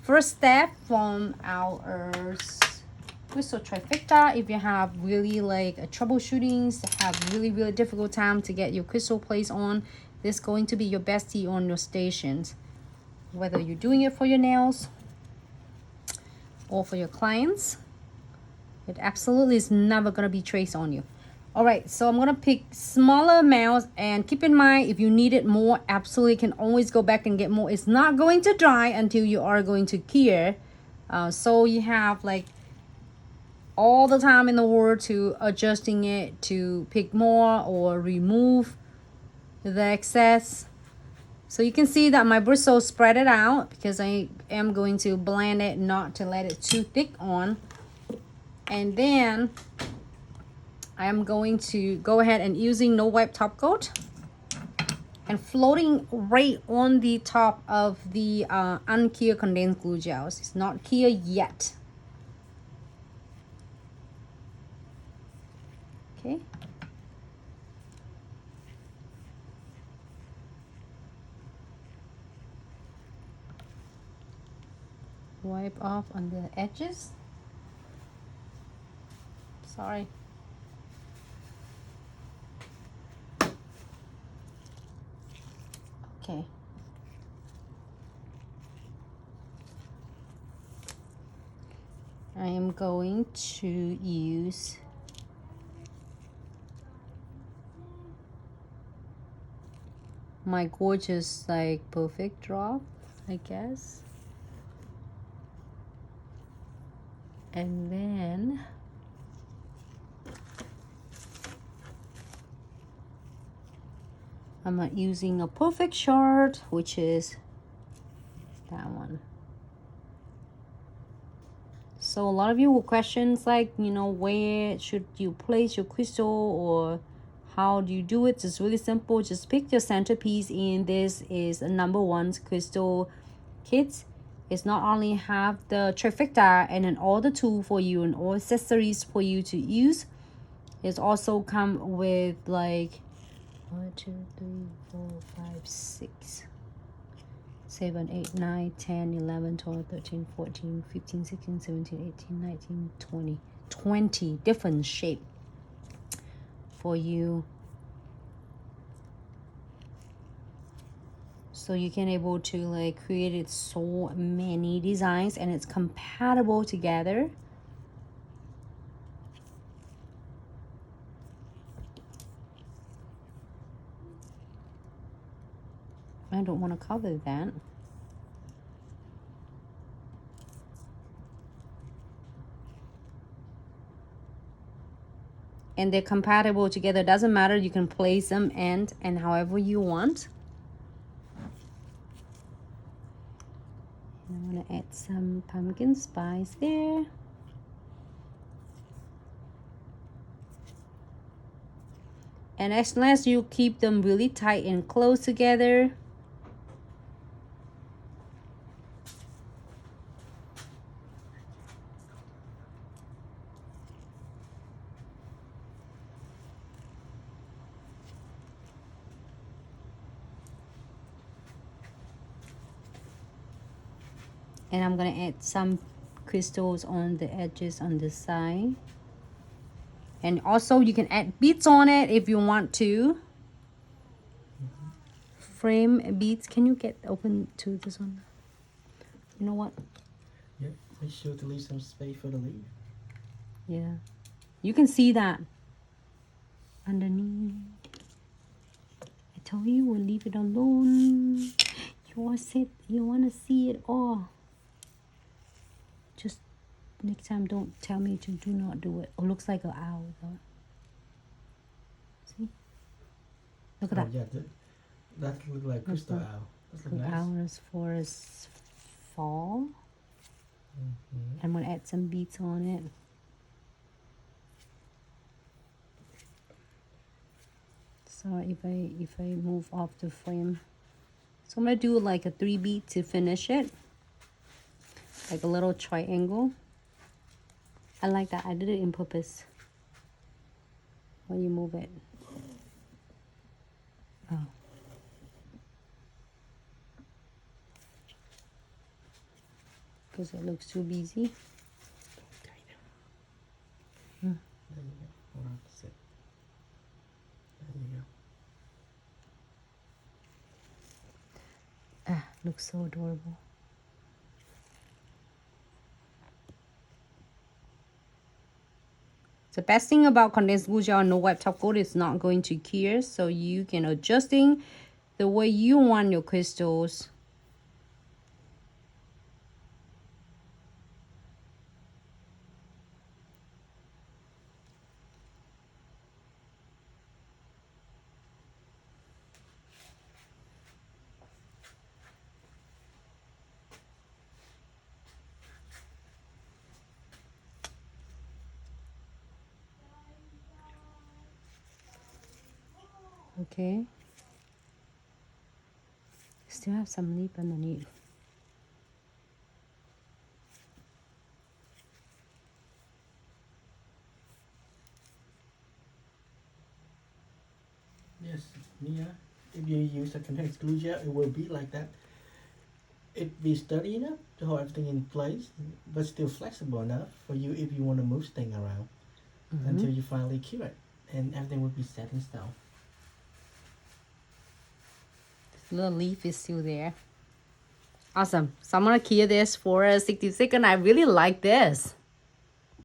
first step from our crystal trifecta. If you have really like a troubleshootings, have really difficult time to get your crystal placed on, this is going to be your bestie on your stations, whether you're doing it for your nails or for your clients. It absolutely is never going to be traced on you. All right, so I'm going to pick smaller amounts, and keep in mind, if you need it more, absolutely can always go back and get more. It's not going to dry until you are going to cure. So you have like all the time in the world to adjusting it to pick more or remove the excess. So you can see that my bristles spread it out because I am going to blend it, not to let it too thick on. And then I am going to go ahead and using no wipe top coat and floating right on the top of the uncured condensed glue gels. It's not cured yet. Okay. Wipe off on the edges. Sorry. Okay. I am going to use my gorgeous like perfect drop, I guess. And then I'm not using a perfect shard, which is that one. So a lot of you will questions like, you know, where should you place your crystal or how do you do it? It's really simple. Just pick your centerpiece, and this is a #1 crystal kits. It's not only have the trifecta and then all the tool for you and all accessories for you to use. It's also come with like 1, 2, 3, 4, 5, 6, 7, 8, 9, 10, 11, 12, 13, 14, 15, 16, 17, 18, 19, 20. 20 different shape for you. So you can able to like create it so many designs, and it's compatible together. I don't want to cover that. And they're compatible together. Doesn't matter, you can place them and however you want. I'm gonna add some pumpkin spice there. And as long as you keep them really tight and close together, and I'm gonna add some crystals on the edges on the side. And also you can add beads on it if you want to. Frame beads. Can you get open to this one? You know what? Yeah, make sure to leave some space for the leaf. Yeah. You can see that underneath. I told you we'll leave it alone. You want to see it all. Just next time don't tell me to do not do it. Oh, looks like an owl though. See? Look at that. Yeah, that look like crystal owl. That's nice. Hours for us fall. I'm gonna add some beads on it. So if I move off the frame, so I'm gonna do like a 3 bead to finish it, like a little triangle. I like that. I did it in purpose. When you move it. Oh. because it looks too busy. There you go. Hold on a sec. There you go. Ah, looks so adorable. The best thing about condensed glue gel and no wipe top coat is not going to cure, so you can adjusting the way you want your crystals. Okay. Still have some lip underneath. Yes, Mia. If you use a condensed glue gel, it will be like that. It be sturdy enough to hold everything in place, but still flexible enough for you if you want to move things around until you finally cure it, and everything will be set in stone. The little leaf is still there. Awesome. So I'm gonna cure this for 60 seconds. I really like this.